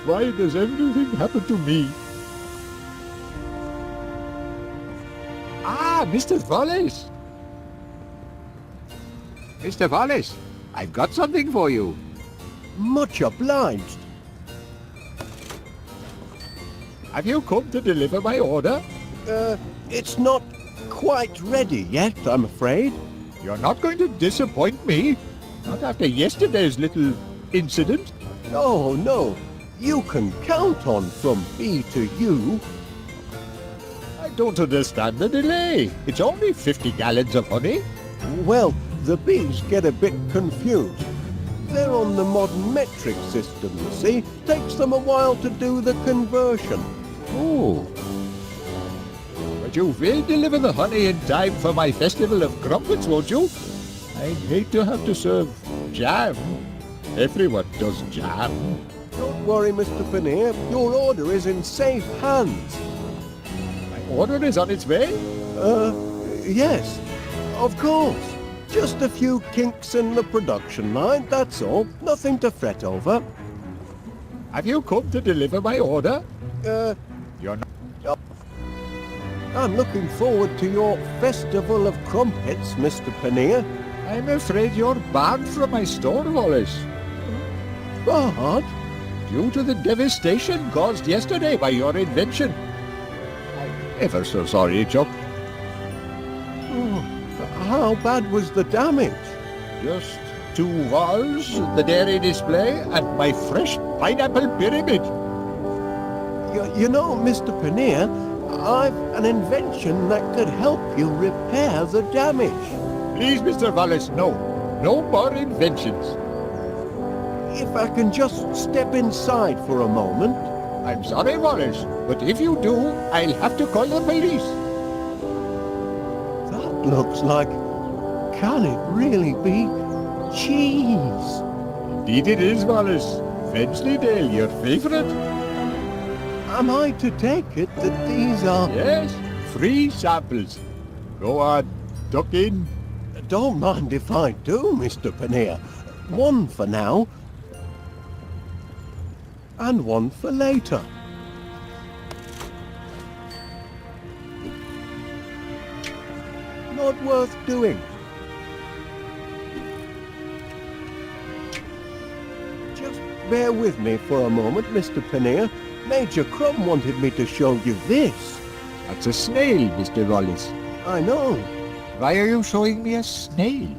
Why does everything happen to me? Ah, Mr. Wallace! Mr. Wallace, I've got something for you. Much obliged. Have you come to deliver my order? It's not quite ready yet, I'm afraid. You're not going to disappoint me. Not after yesterday's little incident. Oh, no. You can count on from me to you. I don't understand the delay. It's only 50 gallons of honey. Well, the bees get a bit confused. They're on the modern metric system, you see. Takes them a while to do the conversion. Oh. But you will deliver the honey in time for my festival of crumpets, won't you? I'd hate to have to serve jam. Everyone does jam. Don't worry, Mr. Paneer. Your order is in safe hands. My order is on its way? Yes, of course. Just a few kinks in the production line, that's all. Nothing to fret over. Have you come to deliver my order? You're not... I'm looking forward to your Festival of Crumpets, Mr. Paneer. I'm afraid you're barred from my store, Wallace. Barred? Due to the devastation caused yesterday by your invention. I'm ever so sorry, Chuck. Oh, how bad was the damage? Just 2 walls, the dairy display, and my fresh pineapple pyramid. You know, Mr. Paneer, I've an invention that could help you repair the damage. Please, Mr. Wallace, no. No more inventions. If I can just step inside for a moment. I'm sorry, Wallace, but if you do, I'll have to call the police. That looks like... Can it really be cheese? Indeed it is, Wallace. Wensleydale, your favourite? Am I to take it that these are... Yes, free samples. Go on, duck in. Don't mind if I do, Mr. Paneer. One for now. And one for later. Not worth doing. Just bear with me for a moment, Mr. Paneer. Major Crumb wanted me to show you this. That's a snail, Mr. Wallace. I know. Why are you showing me a snail?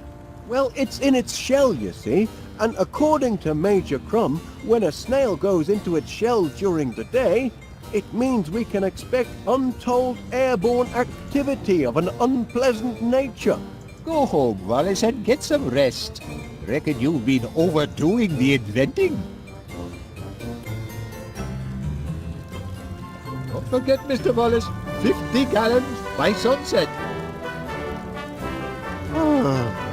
Well, it's in its shell, you see. And according to Major Crumb, when a snail goes into its shell during the day, it means we can expect untold airborne activity of an unpleasant nature. Go home, Wallace, and get some rest. Reckon you've been overdoing the inventing. Don't forget, Mr. Wallace, 50 gallons by sunset. Ah.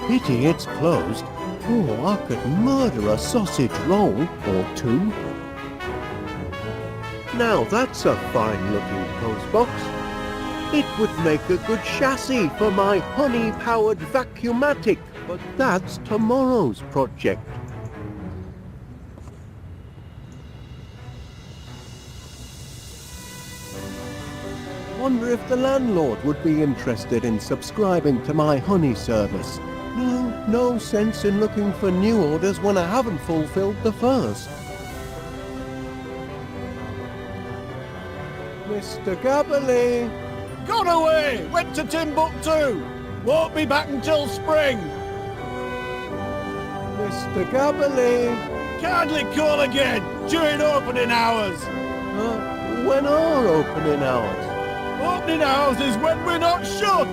Pity it's closed. Oh, I could murder a sausage roll or 2. Now that's a fine-looking postbox. It would make a good chassis for my honey-powered vacuumatic, but that's tomorrow's project. Wonder if the landlord would be interested in subscribing to my honey service. No sense in looking for new orders when I haven't fulfilled the first. Mr. Gabberley! Gone away! Went to Timbuktu! Won't be back until spring! Mr. Gabberley! Kindly call again during opening hours! When are opening hours? Opening hours is when we're not shut!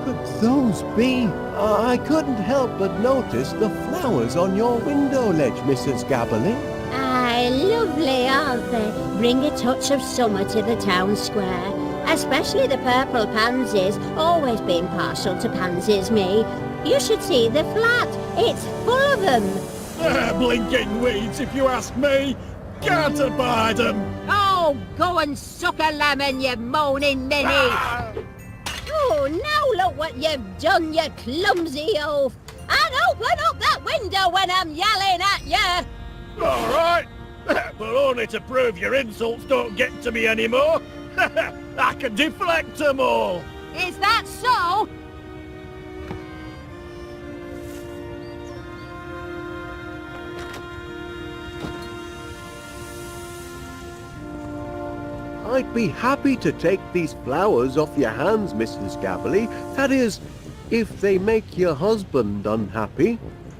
Could those be? I couldn't help but notice the flowers on your window ledge, Mrs. Gabberley. Aye, lovely, aren't they? Bring a touch of summer to the town square. Especially the purple pansies, always been partial to pansies, me. You should see the flat, it's full of them. They're blinking weeds, if you ask me. Can't abide them. Oh, Oh, go and suck a lemon, you moaning ninny! Oh, now look what you've done, you clumsy oaf! And open up that window when I'm yelling at you! All right, but only to prove your insults don't get to me anymore. I can deflect them all. Is that so? I'd be happy to take these flowers off your hands, Mrs. Gabberly. That is, if they make your husband unhappy.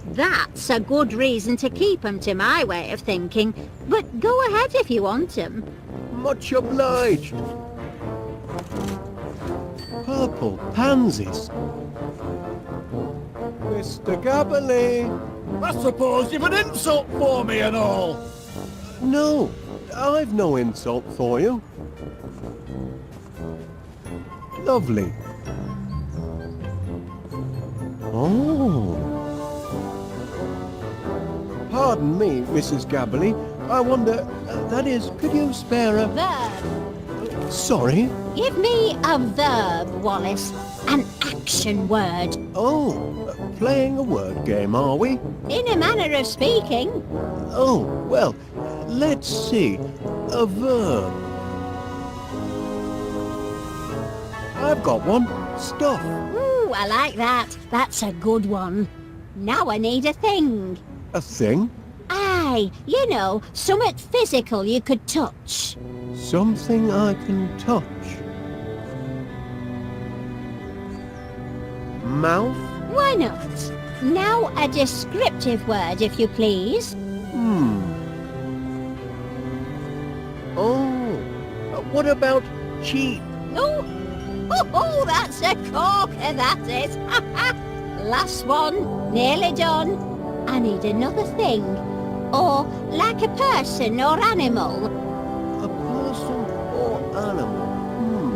That's a good reason to keep 'em, to my way of thinking. But go ahead if you want 'em. Much obliged. Purple pansies. Mr. Gabberly. I suppose you've an insult for me and all. No, I've no insult for you. Lovely. Oh. Pardon me, Mrs. Gabberly. I wonder, that is, could you spare a... Verb. Sorry? Give me a verb, Wallace. An action word. Oh, playing a word game, are we? In a manner of speaking. Oh, well, let's see. A verb. I've got one. Stuff. Ooh, I like that. That's a good one. Now I need a thing. A thing? Aye, you know, something physical you could touch. Something I can touch. Mouth? Why not? Now a descriptive word, if you please. Oh, what about cheap? Oh, that's a corker, that is. Last one, nearly done. I need another thing. Or like a person or animal. A person or animal?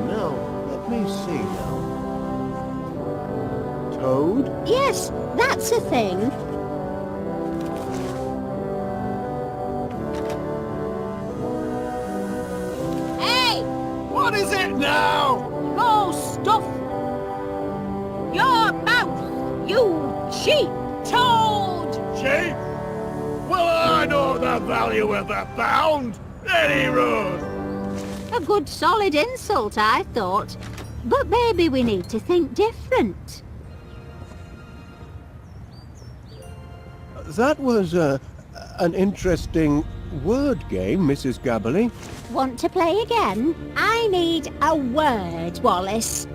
Now, let me see now. Toad? Yes, that's a thing. Hey! What is it now? Go stuff your mouth, you cheap toad! Cheap? Well, I know the value of a pound. Any road. A good solid insult, I thought. But maybe we need to think different. That was an interesting word game, Mrs. Gabberly. Want to play again? I need a word, Wallace.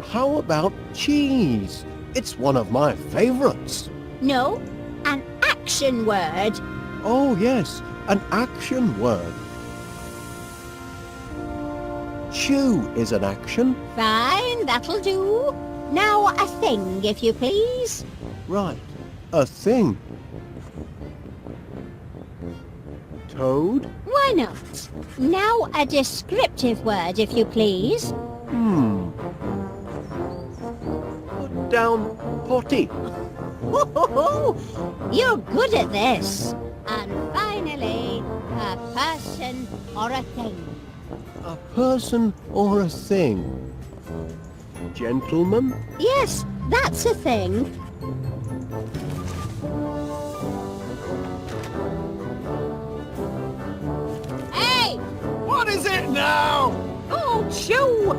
How about cheese? It's one of my favorites. No, an action word. Oh, yes, an action word. Chew is an action. Fine, that'll do. Now a thing, if you please. Right, a thing. Toad? Why not? Now a descriptive word, if you please. Put down potty. You're good at this. And finally, a person or a thing. A person or a thing. Gentleman? Yes, that's a thing. Hey! What is it now? Oh, chew!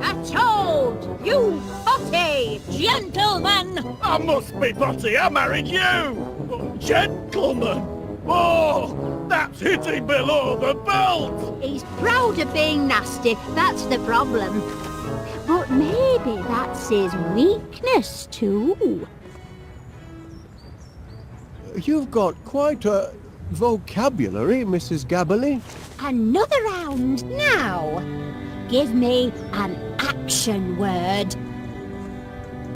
A toad! You potty! Gentleman! I must be potty. I married you. Oh, gentlemen. Oh, that's hitting below the belt. He's proud of being nasty, that's the problem. But maybe that's his weakness too. You've got quite a vocabulary, Mrs. Gabberly. Another round now. Give me an action word.